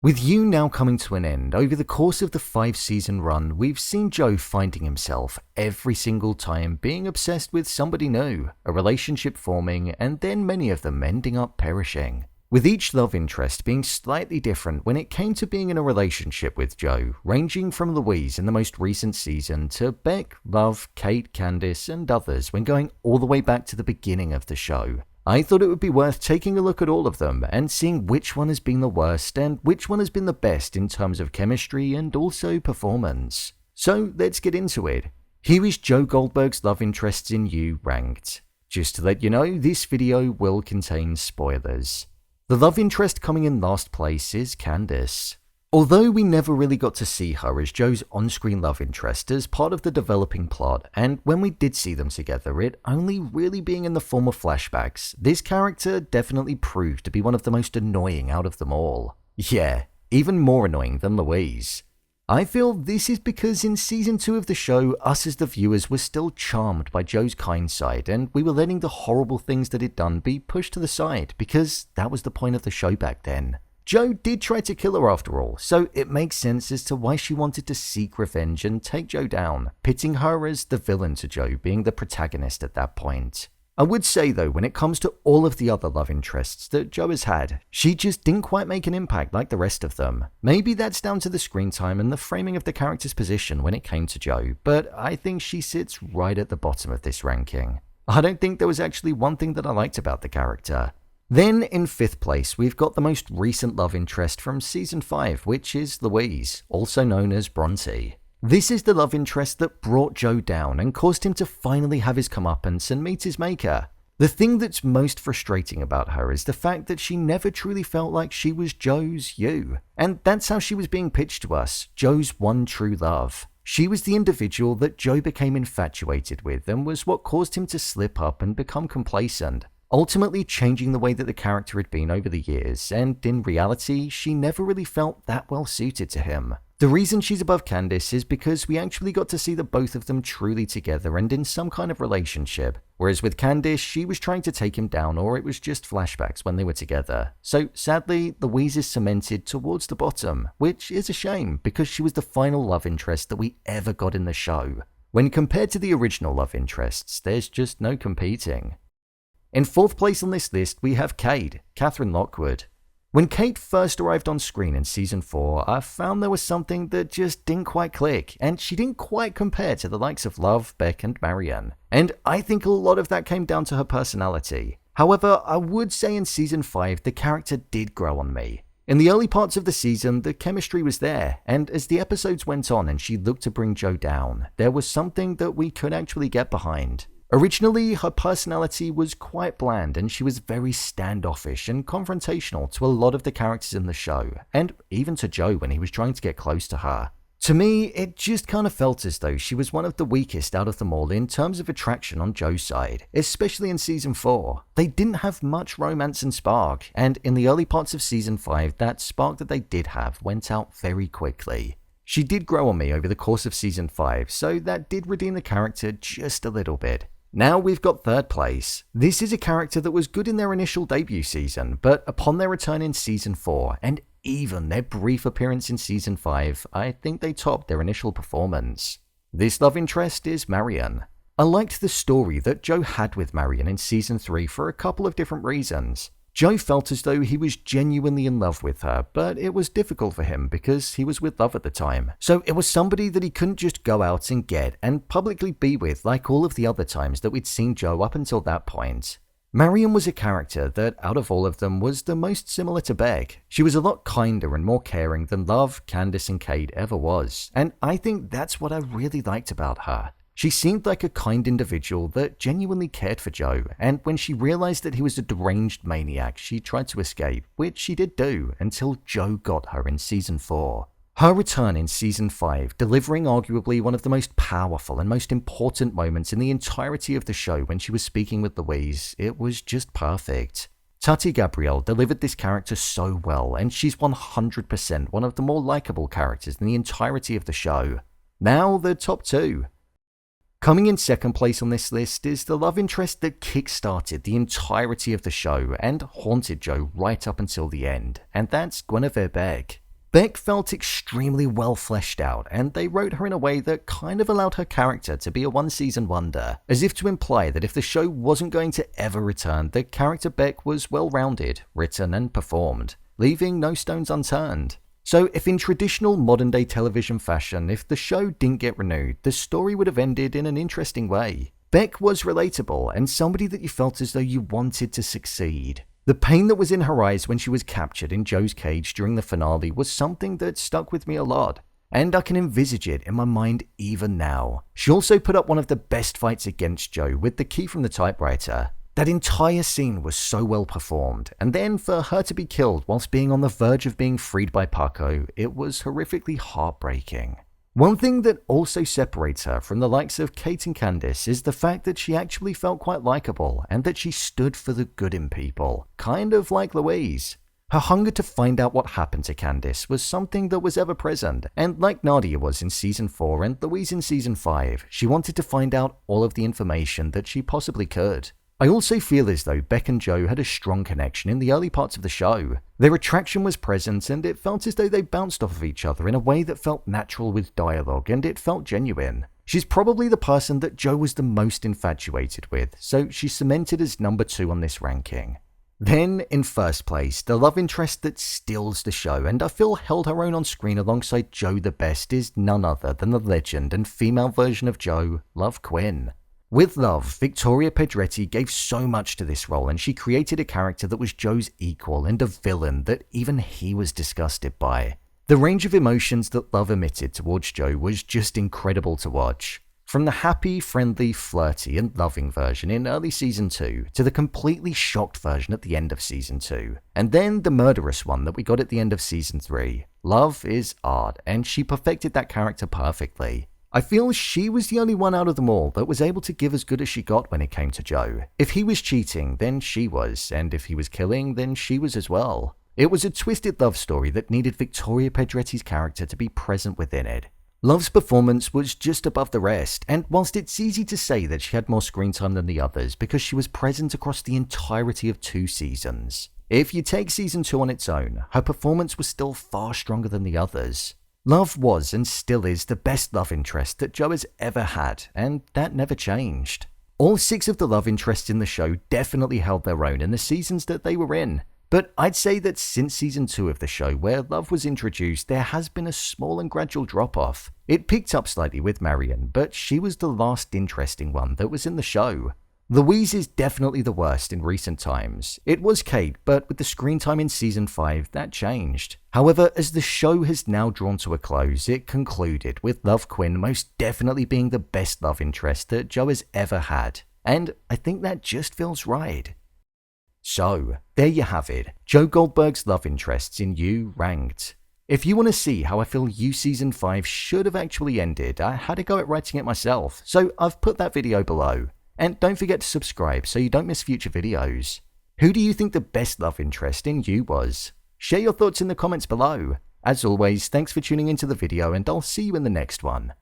With You now coming to an end, over the course of the 5-season run, we've seen Joe finding himself every single time being obsessed with somebody new, a relationship forming, and then many of them ending up perishing. With each love interest being slightly different when it came to being in a relationship with Joe, ranging from Louise in the most recent season to Beck, Love, Kate, Candace, and others when going all the way back to the beginning of the show. I thought it would be worth taking a look at all of them and seeing which one has been the worst and which one has been the best in terms of chemistry and also performance. So let's get into it. Here is Joe Goldberg's love interests in You ranked. Just to let you know, this video will contain spoilers. The love interest coming in last place is Candace. Although we never really got to see her as Joe's on-screen love interest as part of the developing plot, and when we did see them together, it only really being in the form of flashbacks, this character definitely proved to be one of the most annoying out of them all. Yeah, even more annoying than Louise. I feel this is because in season 2 of the show, us as the viewers were still charmed by Joe's kind side, and we were letting the horrible things that he'd done be pushed to the side because that was the point of the show back then. Joe did try to kill her after all, so it makes sense as to why she wanted to seek revenge and take Joe down, pitting her as the villain to Joe being the protagonist at that point. I would say though, when it comes to all of the other love interests that Joe has had, she just didn't quite make an impact like the rest of them. Maybe that's down to the screen time and the framing of the character's position when it came to Joe, but I think she sits right at the bottom of this ranking. I don't think there was actually one thing that I liked about the character. Then in 5th place, we've got the most recent love interest from season 5, which is Louise, also known as Bronte. This is the love interest that brought Joe down and caused him to finally have his comeuppance and meet his maker. The thing that's most frustrating about her is the fact that she never truly felt like she was Joe's you. And that's how she was being pitched to us, Joe's one true love. She was the individual that Joe became infatuated with and was what caused him to slip up and become complacent, ultimately changing the way that the character had been over the years, and in reality, she never really felt that well suited to him. The reason she's above Candace is because we actually got to see the both of them truly together and in some kind of relationship, whereas with Candace, she was trying to take him down or it was just flashbacks when they were together. So sadly, Louise is cemented towards the bottom, which is a shame because she was the final love interest that we ever got in the show. When compared to the original love interests, there's just no competing. In 4th place on this list, we have Kate, Catherine Lockwood. When Kate first arrived on screen in season 4, I found there was something that just didn't quite click, and she didn't quite compare to the likes of Love, Beck, and Marienne. And I think a lot of that came down to her personality. However, I would say in season 5, the character did grow on me. In the early parts of the season, the chemistry was there, and as the episodes went on and she looked to bring Joe down, there was something that we could actually get behind. Originally, her personality was quite bland and she was very standoffish and confrontational to a lot of the characters in the show, and even to Joe when he was trying to get close to her. To me, it just kind of felt as though she was one of the weakest out of them all in terms of attraction on Joe's side, especially in season 4. They didn't have much romance and spark, and in the early parts of season 5, that spark that they did have went out very quickly. She did grow on me over the course of season 5, so that did redeem the character just a little bit. Now we've got 3rd place. This is a character that was good in their initial debut season, but upon their return in season 4, and even their brief appearance in season 5, I think they topped their initial performance. This love interest is Marienne. I liked the story that Joe had with Marienne in season 3 for a couple of different reasons. Joe felt as though he was genuinely in love with her, but it was difficult for him because he was with Love at the time. So it was somebody that he couldn't just go out and get and publicly be with like all of the other times that we'd seen Joe up until that point. Marienne was a character that, out of all of them, was the most similar to Beck. She was a lot kinder and more caring than Love, Candace, and Kate ever was, and I think that's what I really liked about her. She seemed like a kind individual that genuinely cared for Joe, and when she realized that he was a deranged maniac, she tried to escape, which she did do until Joe got her in season 4. Her return in season 5, delivering arguably one of the most powerful and most important moments in the entirety of the show when she was speaking with Louise, it was just perfect. Tati Gabrielle delivered this character so well, and she's 100% one of the more likable characters in the entirety of the show. Now the top 2. Coming in 2nd place on this list is the love interest that kick-started the entirety of the show and haunted Joe right up until the end, and that's Guinevere Beck. Beck felt extremely well fleshed out, and they wrote her in a way that kind of allowed her character to be a one-season wonder, as if to imply that if the show wasn't going to ever return, the character Beck was well-rounded, written and performed, leaving no stones unturned. So if in traditional modern-day television fashion, if the show didn't get renewed, the story would have ended in an interesting way. Beck was relatable and somebody that you felt as though you wanted to succeed. The pain that was in her eyes when she was captured in Joe's cage during the finale was something that stuck with me a lot, and I can envisage it in my mind even now. She also put up one of the best fights against Joe with the key from the typewriter. That entire scene was so well performed, and then for her to be killed whilst being on the verge of being freed by Paco, it was horrifically heartbreaking. One thing that also separates her from the likes of Kate and Candace is the fact that she actually felt quite likable and that she stood for the good in people, kind of like Louise. Her hunger to find out what happened to Candace was something that was ever present, and like Nadia was in Season 4 and Louise in Season 5, she wanted to find out all of the information that she possibly could. I also feel as though Beck and Joe had a strong connection in the early parts of the show. Their attraction was present and it felt as though they bounced off of each other in a way that felt natural with dialogue and it felt genuine. She's probably the person that Joe was the most infatuated with, so she's cemented as number 2 on this ranking. Then, in first place, the love interest that steals the show and I feel held her own on screen alongside Joe the best is none other than the legend and female version of Joe, Love Quinn. With Love, Victoria Pedretti gave so much to this role and she created a character that was Joe's equal and a villain that even he was disgusted by. The range of emotions that Love emitted towards Joe was just incredible to watch. From the happy, friendly, flirty and loving version in early Season 2 to the completely shocked version at the end of Season 2, and then the murderous one that we got at the end of Season 3. Love is art and she perfected that character perfectly. I feel she was the only one out of them all that was able to give as good as she got when it came to Joe. If he was cheating, then she was, and if he was killing, then she was as well. It was a twisted love story that needed Victoria Pedretti's character to be present within it. Love's performance was just above the rest, and whilst it's easy to say that she had more screen time than the others because she was present across the entirety of 2 seasons, if you take Season 2 on its own, her performance was still far stronger than the others. Love was and still is the best love interest that Joe has ever had, and that never changed. All 6 of the love interests in the show definitely held their own in the seasons that they were in, but I'd say that since Season 2 of the show where Love was introduced, there has been a small and gradual drop-off. It picked up slightly with Marienne, but she was the last interesting one that was in the show. Louise is definitely the worst in recent times. It was Kate, but with the screen time in Season 5, that changed. However, as the show has now drawn to a close, it concluded with Love Quinn most definitely being the best love interest that Joe has ever had. And I think that just feels right. So, there you have it. Joe Goldberg's love interests in You ranked. If you want to see how I feel You Season 5 should have actually ended, I had a go at writing it myself, so I've put that video below. And don't forget to subscribe so you don't miss future videos. Who do you think the best love interest in You was? Share your thoughts in the comments below. As always, thanks for tuning into the video and I'll see you in the next one.